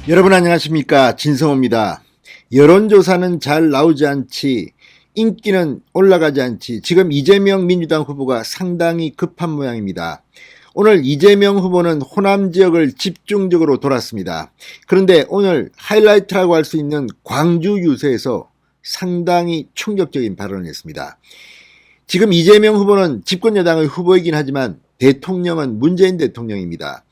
여러분 안녕하십니까, 진성호입니다. 여론조사는 잘 나오지 않지, 인기는 올라가지 않지, 지금 이재명 민주당 후보가 상당히 급한 모양입니다. 오늘 이재명 후보는 호남 지역을 집중적으로 돌았습니다. 그런데 오늘 하이라이트라고 할 수 있는 광주 유세에서 상당히 충격적인 발언을 했습니다. 지금 이재명 후보는 집권여당의 후보이긴 하지만 대통령은 문재인 대통령입니다.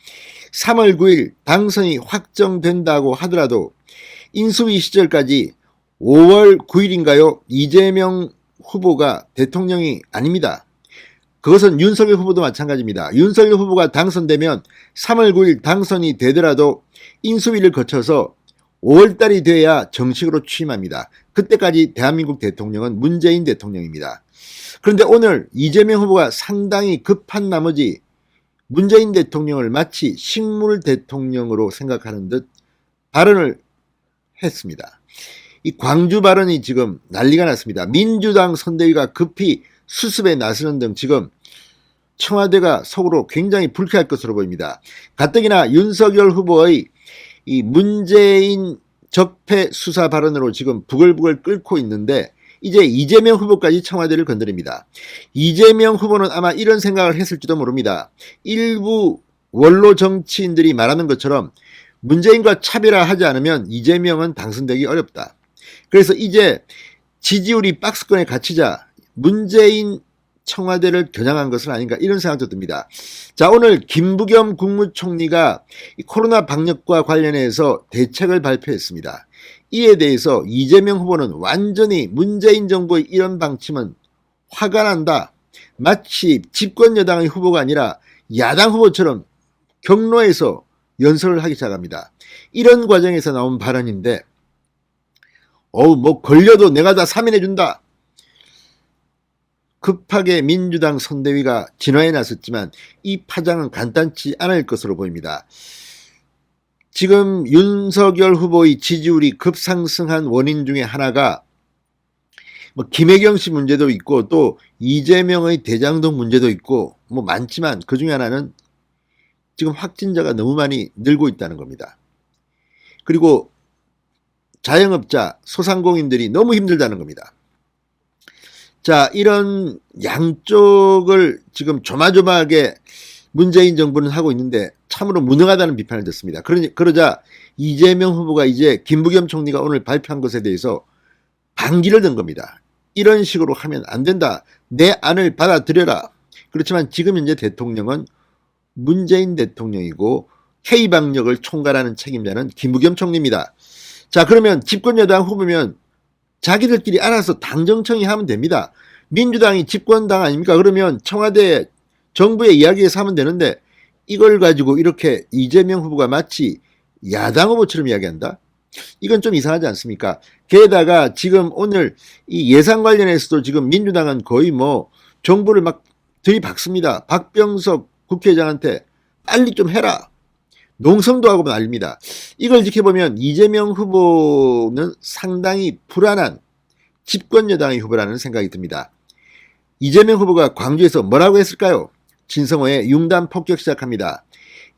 3월 9일 당선이 확정된다고 하더라도 인수위 시절까지 5월 9일인가요? 이재명 후보가 대통령이 아닙니다. 그것은 윤석열 후보도 마찬가지입니다. 윤석열 후보가 당선되면 3월 9일 당선이 되더라도 인수위를 거쳐서 5월달이 돼야 정식으로 취임합니다. 그때까지 대한민국 대통령은 문재인 대통령입니다. 그런데 오늘 이재명 후보가 상당히 급한 나머지 문재인 대통령을 마치 식물 대통령으로 생각하는 듯 발언을 했습니다. 이 광주 발언이 지금 난리가 났습니다. 민주당 선대위가 급히 수습에 나서는 등 지금 청와대가 속으로 굉장히 불쾌할 것으로 보입니다. 가뜩이나 윤석열 후보의 이 문재인 적폐 수사 발언으로 지금 부글부글 끓고 있는데 이제 이재명 후보까지 청와대를 건드립니다. 이재명 후보는 아마 이런 생각을 했을지도 모릅니다. 일부 원로 정치인들이 말하는 것처럼 문재인과 차별화하지 않으면 이재명은 당선되기 어렵다. 그래서 이제 지지율이 박스권에 갇히자 문재인 청와대를 겨냥한 것은 아닌가 이런 생각도 듭니다. 자, 오늘 김부겸 국무총리가 코로나 방역과 관련해서 대책을 발표했습니다. 이에 대해서 이재명 후보는 완전히 문재인 정부의 이런 방침은 화가 난다. 마치 집권 여당의 후보가 아니라 야당 후보처럼 경로에서 연설을 하기 시작합니다. 이런 과정에서 나온 발언인데 뭐 걸려도 내가 다 사면해준다. 급하게 민주당 선대위가 진화에 나섰지만 이 파장은 간단치 않을 것으로 보입니다. 지금 윤석열 후보의 지지율이 급상승한 원인 중에 하나가 김혜경 씨 문제도 있고 또 이재명의 대장동 문제도 있고 많지만 그 중에 하나는 지금 확진자가 너무 많이 늘고 있다는 겁니다. 그리고 자영업자, 소상공인들이 너무 힘들다는 겁니다. 자, 이런 양쪽을 지금 조마조마하게 문재인 정부는 하고 있는데 참으로 무능하다는 비판을 듣습니다. 그러자 이재명 후보가 이제 김부겸 총리가 오늘 발표한 것에 대해서 반기를 든 겁니다. 이런 식으로 하면 안 된다. 내 안을 받아들여라. 그렇지만 지금 현재 대통령은 문재인 대통령이고 K방역을 총괄하는 책임자는 김부겸 총리입니다. 자, 그러면 집권 여당 후보면 자기들끼리 알아서 당정청이 하면 됩니다. 민주당이 집권당 아닙니까? 그러면 청와대 정부의 이야기에서 하면 되는데 이걸 가지고 이렇게 이재명 후보가 마치 야당 후보처럼 이야기한다? 이건 좀 이상하지 않습니까? 게다가 지금 오늘 이 예산 관련해서도 지금 민주당은 거의 정부를 막 들이박습니다. 박병석 국회의장한테 빨리 좀 해라. 농성도 하고 난립니다. 이걸 지켜보면 이재명 후보는 상당히 불안한 집권 여당의 후보라는 생각이 듭니다. 이재명 후보가 광주에서 뭐라고 했을까요? 진성호의 융단 폭격 시작합니다.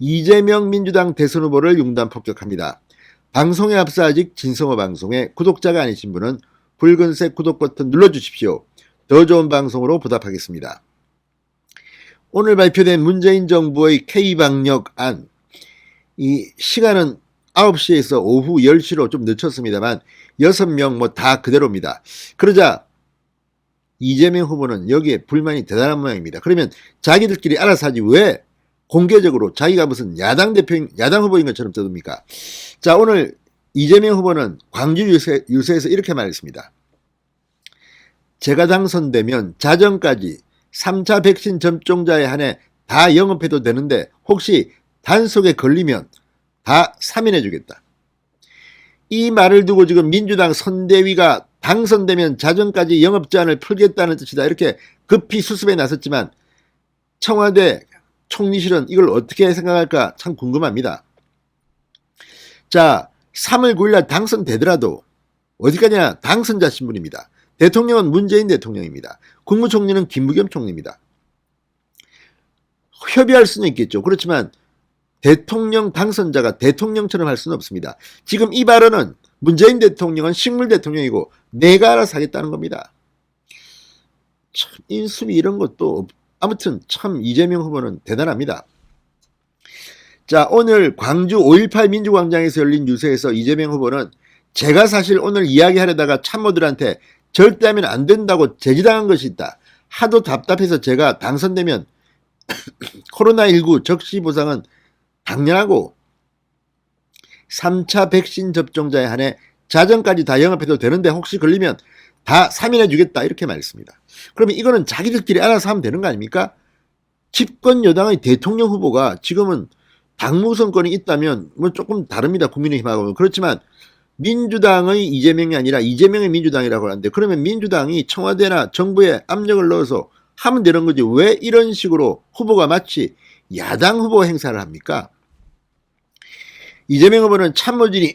이재명 민주당 대선 후보를 융단 폭격합니다. 방송에 앞서 아직 진성호 방송에 구독자가 아니신 분은 붉은색 구독 버튼 눌러주십시오. 더 좋은 방송으로 보답하겠습니다. 오늘 발표된 문재인 정부의 K방역안, 이 시간은 9시에서 오후 10시로 좀 늦췄습니다만 6명 다 그대로입니다. 그러자 이재명 후보는 여기에 불만이 대단한 모양입니다. 그러면 자기들끼리 알아서 하지 왜 공개적으로 자기가 무슨 야당 후보인 것처럼 떠듭니까? 자, 오늘 이재명 후보는 광주 유세에서 이렇게 말했습니다. 제가 당선되면 자정까지 3차 백신 접종자에 한해 다 영업해도 되는데 혹시 단속에 걸리면 다 사면해주겠다. 이 말을 두고 지금 민주당 선대위가 당선되면 자정까지 영업 제한을 풀겠다는 뜻이다. 이렇게 급히 수습에 나섰지만 청와대 총리실은 이걸 어떻게 생각할까 참 궁금합니다. 자, 3월 9일날 당선되더라도 어디까지나 당선자 신분입니다. 대통령은 문재인 대통령입니다. 국무총리는 김부겸 총리입니다. 협의할 수는 있겠죠. 그렇지만 대통령 당선자가 대통령처럼 할 수는 없습니다. 지금 이 발언은 문재인 대통령은 식물 대통령이고 내가 알아서 하겠다는 겁니다. 참 인수위 이런 것도 아무튼 참 이재명 후보는 대단합니다. 자, 오늘 광주 5.18 민주광장에서 열린 유세에서 이재명 후보는 제가 사실 오늘 이야기하려다가 참모들한테 절대 하면 안 된다고 제지당한 것이 있다. 하도 답답해서 제가 당선되면 코로나19 적시 보상은 당연하고 3차 백신 접종자에 한해 자정까지 다 영업해도 되는데 혹시 걸리면 다 3인해 주겠다 이렇게 말했습니다. 그러면 이거는 자기들끼리 알아서 하면 되는 거 아닙니까? 집권 여당의 대통령 후보가 지금은 당무선권이 있다면 뭐 조금 다릅니다. 국민의힘하고. 그렇지만 민주당의 이재명이 아니라 이재명의 민주당이라고 하는데 그러면 민주당이 청와대나 정부에 압력을 넣어서 하면 되는 거지 왜 이런 식으로 후보가 마치 야당 후보 행사를 합니까? 이재명 후보는 참모진이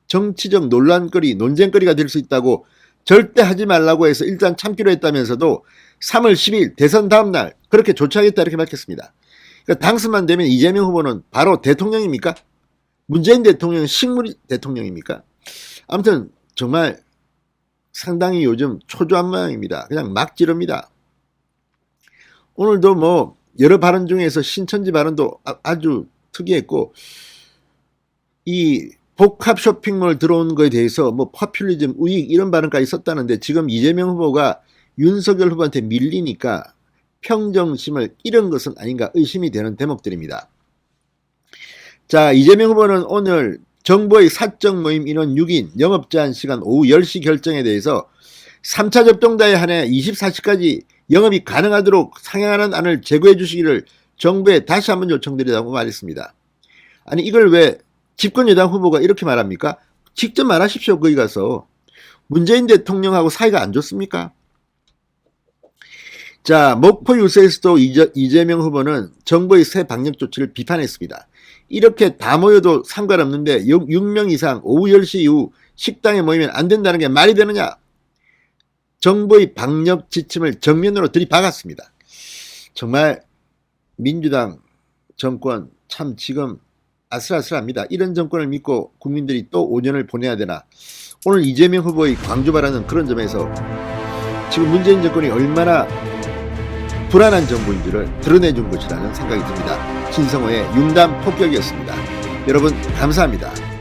정치적 논란거리, 논쟁거리가 될 수 있다고 절대 하지 말라고 해서 일단 참기로 했다면서도 3월 10일 대선 다음날 그렇게 조치하겠다 이렇게 밝혔습니다. 그러니까 당선만 되면 이재명 후보는 바로 대통령입니까? 문재인 대통령은 식물 대통령입니까? 아무튼 정말 상당히 요즘 초조한 모양입니다. 그냥 막 지릅니다. 오늘도 뭐 여러 발언 중에서 신천지 발언도 아주 특이했고 이 복합 쇼핑몰 들어온 거에 대해서 뭐 포퓰리즘, 우익 이런 발언까지 썼다는데 지금 이재명 후보가 윤석열 후보한테 밀리니까 평정심을 잃은 것은 아닌가 의심이 되는 대목들입니다. 자, 이재명 후보는 오늘 정부의 사적 모임 인원 6인 영업 제한 시간 오후 10시 결정에 대해서 3차 접종자에 한해 24시까지 영업이 가능하도록 상향하는 안을 제고해 주시기를 정부에 다시 한번 요청드리라고 말했습니다. 아니 이걸 왜 집권 여당 후보가 이렇게 말합니까? 직접 말하십시오. 거기 가서. 문재인 대통령하고 사이가 안 좋습니까? 자, 목포 유세에서도 이재명 후보는 정부의 새 방역 조치를 비판했습니다. 이렇게 다 모여도 상관없는데 6명 이상 오후 10시 이후 식당에 모이면 안 된다는 게 말이 되느냐? 정부의 방역 지침을 정면으로 들이박았습니다. 정말 민주당 정권 참 지금 아슬아슬합니다. 이런 정권을 믿고 국민들이 또 5년을 보내야 되나. 오늘 이재명 후보의 광주 발언은 그런 점에서 지금 문재인 정권이 얼마나 불안한 정부인지를 드러내준 것이라는 생각이 듭니다. 신성호의 융단 폭격이었습니다. 여러분 감사합니다.